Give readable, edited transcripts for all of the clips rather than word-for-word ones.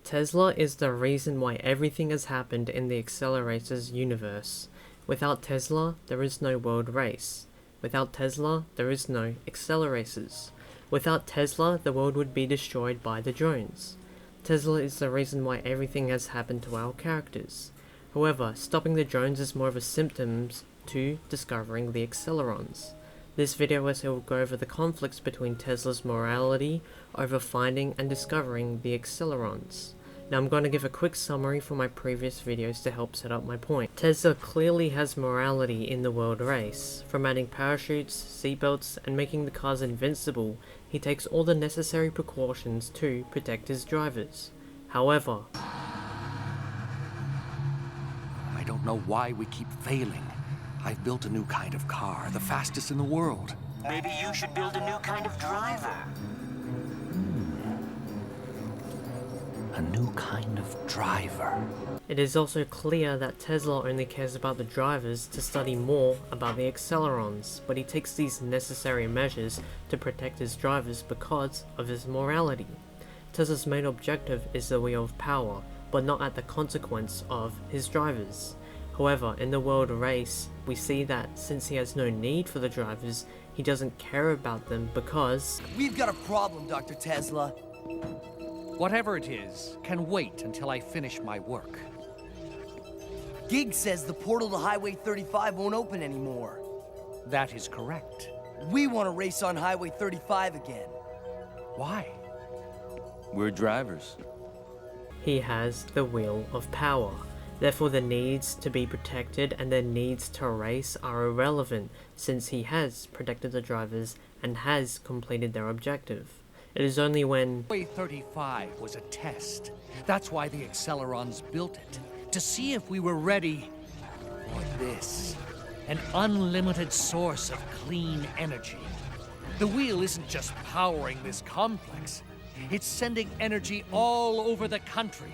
Tezla is the reason why everything has happened in the AcceleRacers universe. Without Tezla, there is no world race. Without Tezla, there is no AcceleRacers. Without Tezla, the world would be destroyed by the drones. Tezla is the reason why everything has happened to our characters. However, stopping the drones is more of a symptom to discovering the acclerons. This video will go over the conflicts between Tezla's morality over finding and discovering the acclerons. Now I'm going to give a quick summary from my previous videos to help set up my point. Tezla clearly has morality in the world race. From adding parachutes, seatbelts, and making the cars invincible, he takes all the necessary precautions to protect his drivers. However, I don't know why we keep failing. I've built a new kind of car, the fastest in the world. Maybe you should build a new kind of driver. A new kind of driver. it is also clear that Tezla only cares about the drivers to study more about the acclerons, but he takes these necessary measures to protect his drivers because of his morality. Tezla's main objective is the wheel of power, but not at the consequence of his drivers. However, in the world race, we see that since he has no need for the drivers, he doesn't care about them because... We've got a problem, Dr. Tezla. Whatever it is, can wait until I finish my work. Gig says the portal to Highway 35 won't open anymore. That is correct. We want to race on Highway 35 again. Why? We're drivers. he has the wheel of power. Therefore the needs to be protected and the needs to race are irrelevant since he has protected the drivers and has completed their objective. It is only when... Highway 35 was a test. That's why the Accelerons built it. To see if we were ready for this. An unlimited source of clean energy. The wheel isn't just powering this complex. It's sending energy all over the country.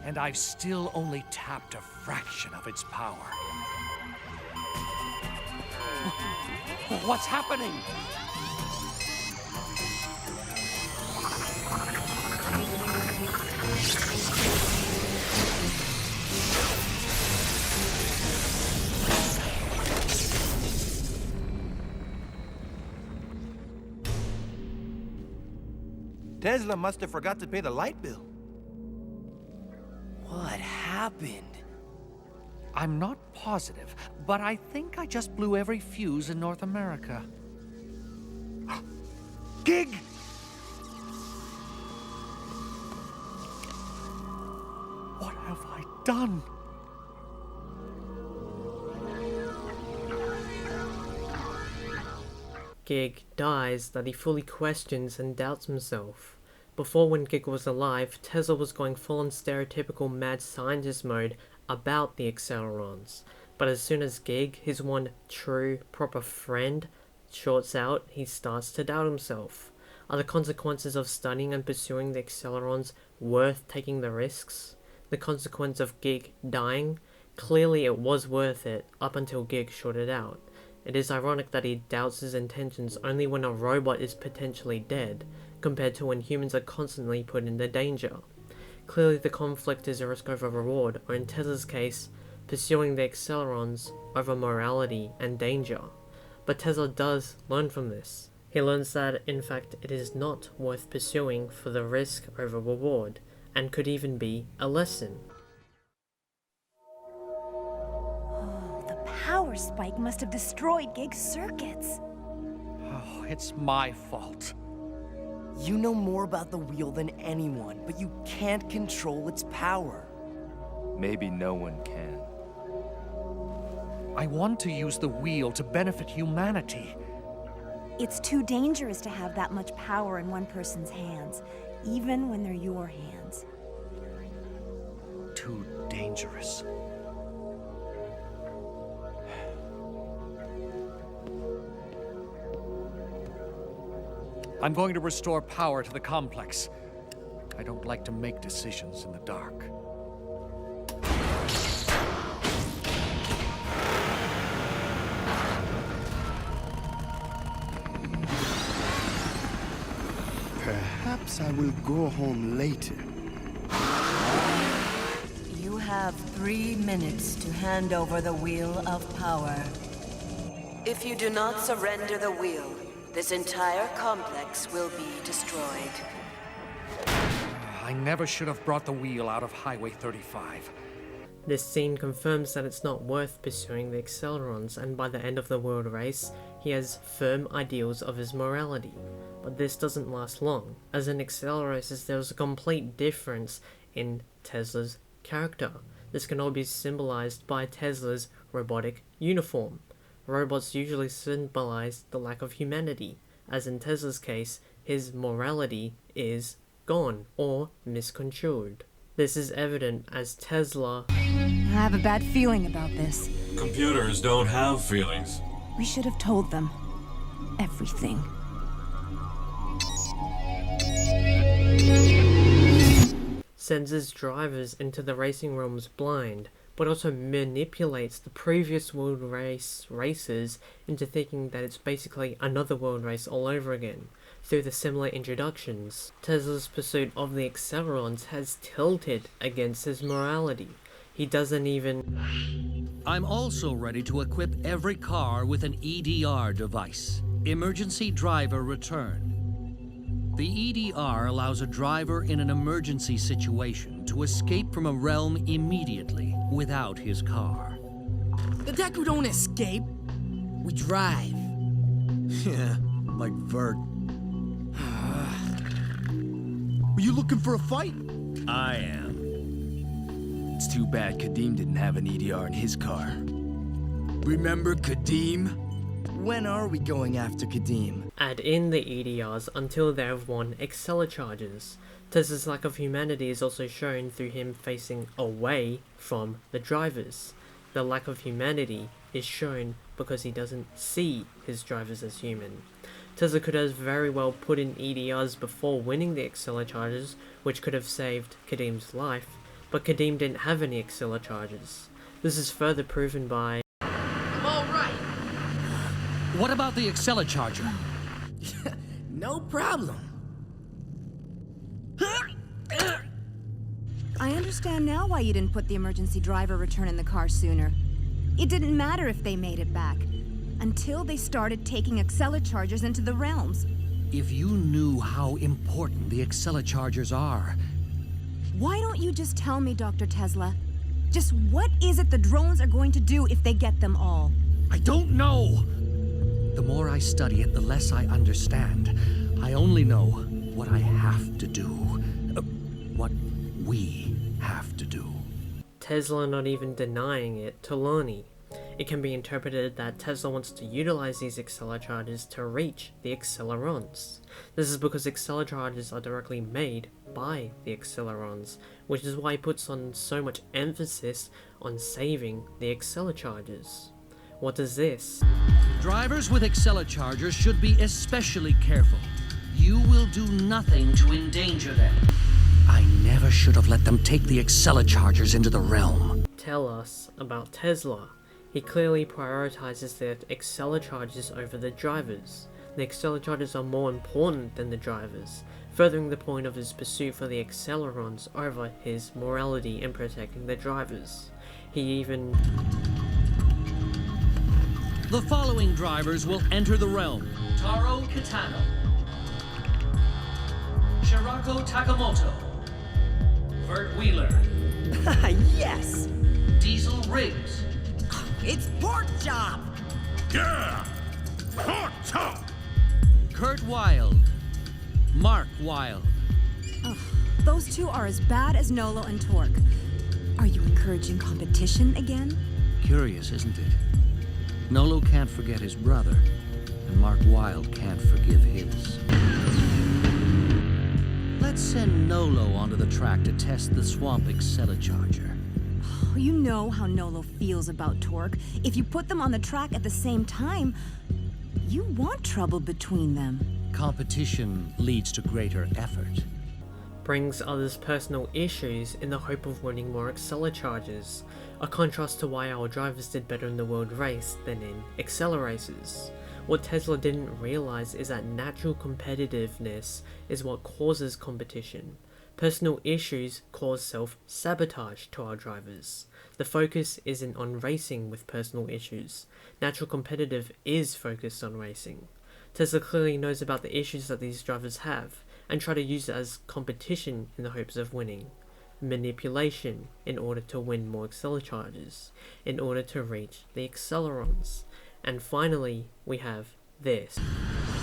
And I've still only tapped a fraction of its power. What's happening? Tezla must have forgot to pay the light bill. What happened? I'm not positive, but I think I just blew every fuse in North America. Gig! What have I done? Gig dies that he fully questions and doubts himself. Before, when Gig was alive, Tezla was going full-on stereotypical mad scientist mode about the acclerons. But as soon as Gig, his one true, proper friend, shorts out, he starts to doubt himself. Are the consequences of studying and pursuing the acclerons worth taking the risks? The consequence of Gig dying? Clearly it was worth it, up until Gig shorted out. It is ironic that he doubts his intentions only when a robot is potentially dead, compared to when humans are constantly put into danger. Clearly the conflict is a risk over reward, or in Tezla's case, pursuing the acclerons over morality and danger. But Tezla does learn from this. He learns that, in fact, it is not worth pursuing for the risk over reward, and could even be a lesson. The power spike must have destroyed Gig's circuits. Oh, it's my fault. You know more about the wheel than anyone, but you can't control its power. Maybe no one can. I want to use the wheel to benefit humanity. It's too dangerous to have that much power in one person's hands, even when they're your hands. Too dangerous. I'm going to restore power to the complex. I don't like to make decisions in the dark. Perhaps I will go home later. have 3 minutes to hand over the Wheel of Power. If you do not surrender the wheel, this entire complex will be destroyed. I never should have brought the wheel out of Highway 35. This scene confirms that it's not worth pursuing the acclerons, and by the end of the world race, he has firm ideals of his morality. But this doesn't last long, as in AcceleRacers there was a complete difference in Tezla's character. This can all be symbolized by Tezla's robotic uniform. Robots usually symbolize the lack of humanity, as in Tezla's case, his morality is gone or misconstrued. This is evident as Tezla... I have a bad feeling about this. Computers don't have feelings. We should have told them everything. sends his drivers into the racing realms blind, but also manipulates the previous world racers into thinking that it's basically another world race all over again, through the similar introductions. Tezla's pursuit of the acclerons has tilted against his morality. He doesn't even... I'm also ready to equip every car with an EDR device. Emergency Driver Return. The EDR allows a driver in an emergency situation to escape from a realm immediately without his car. The Deku don't escape. We drive. Yeah, like Vert. Are you looking for a fight? I am. It's too bad Kadim didn't have an EDR in his car. Remember Kadim? When are we going after Kadim? Add in the EDRs until they have won AcceleCharges. Tezla's lack of humanity is also shown through him facing away from the drivers. The lack of humanity is shown because he doesn't see his drivers as human. Tezla could have very well put in EDRs before winning the AcceleCharges, which could have saved Kadim's life, but Kadim didn't have any AcceleCharges. This is further proven by... I'm alright. What about the AcceleCharger? No problem. I understand now why you didn't put the emergency driver return in the car sooner. It didn't matter if they made it back, until they started taking AcceleChargers into the realms. If you knew how important the AcceleChargers are... Why don't you just tell me, Dr. Tezla? Just what is it the drones are going to do if they get them all? I don't know! The more I study it, the less I understand. I only know what I have to do. What we have to do. Tezla not even denying it to Lonnie. It can be interpreted that Tezla wants to utilize these AcceleCharges to reach the acclerons. This is because AcceleCharges are directly made by the acclerons, which is why he puts on so much emphasis on saving the AcceleCharges. What is this? Drivers with AcceleChargers should be especially careful. You will do nothing to endanger them. I never should have let them take the AcceleChargers into the realm. Tell us about Tezla. He clearly prioritizes the AcceleCharges over the drivers. The AcceleCharges are more important than the drivers, furthering the point of his pursuit for the acclerons over his morality in protecting the drivers. He even... The following drivers will enter the realm. Taro Kitano, Shirako Takamoto, Vert Wheeler, Yes! Diesel Riggs, It's pork chop! Yeah! Pork chop! Kurt Wilde, Mark Wilde. Ugh, those two are as bad as Nolo and Torque. Are you encouraging competition again? Curious, isn't it? Nolo can't forget his brother, and Mark Wilde can't forgive his. Let's send Nolo onto the track to test the Swamp AcceleCharger. You know how Nolo feels about Torque. If you put them on the track at the same time, you want trouble between them. Competition leads to greater effort. brings others' personal issues in the hope of winning more AcceleCharges, a contrast to why our drivers did better in the world race than in AcceleRacers. What Tezla didn't realize is that natural competitiveness is what causes competition. Personal issues cause self-sabotage to our drivers. The focus isn't on racing with personal issues. Natural competitive is focused on racing. Tezla clearly knows about the issues that these drivers have, and try to use it as competition in the hopes of winning. Manipulation in order to win more AcceleCharges, in order to reach the acclerons. And finally, we have this.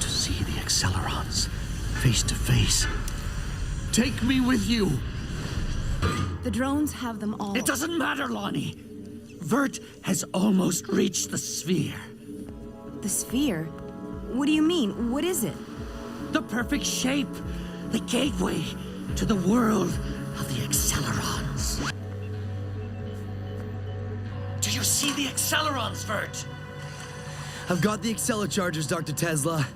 To see the acclerons face to face. Take me with you! The drones have them all. It doesn't matter, Lonnie! Vert has almost reached the sphere. The sphere? What do you mean? What is it? The perfect shape! The gateway to the world of the acclerons. Do you see the acclerons, Vert? I've got the AcceleChargers, Dr. Tezla.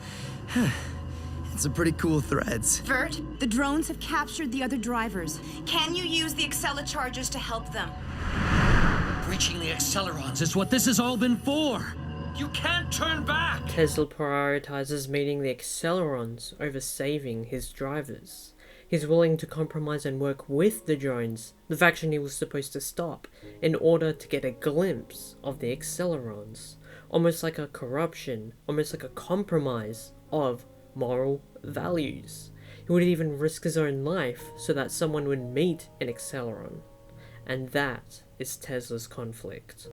It's some pretty cool threads. Vert, the drones have captured the other drivers. Can you use the AcceleChargers to help them? Reaching the acclerons is what this has all been for! You can't turn back! Tezla prioritizes meeting the acclerons over saving his drivers. He's willing to compromise and work with the drones, the faction he was supposed to stop, in order to get a glimpse of the acclerons. Almost like a corruption, almost like a compromise of moral values. He would even risk his own life so that someone would meet an acceleron. And that is Tezla's conflict.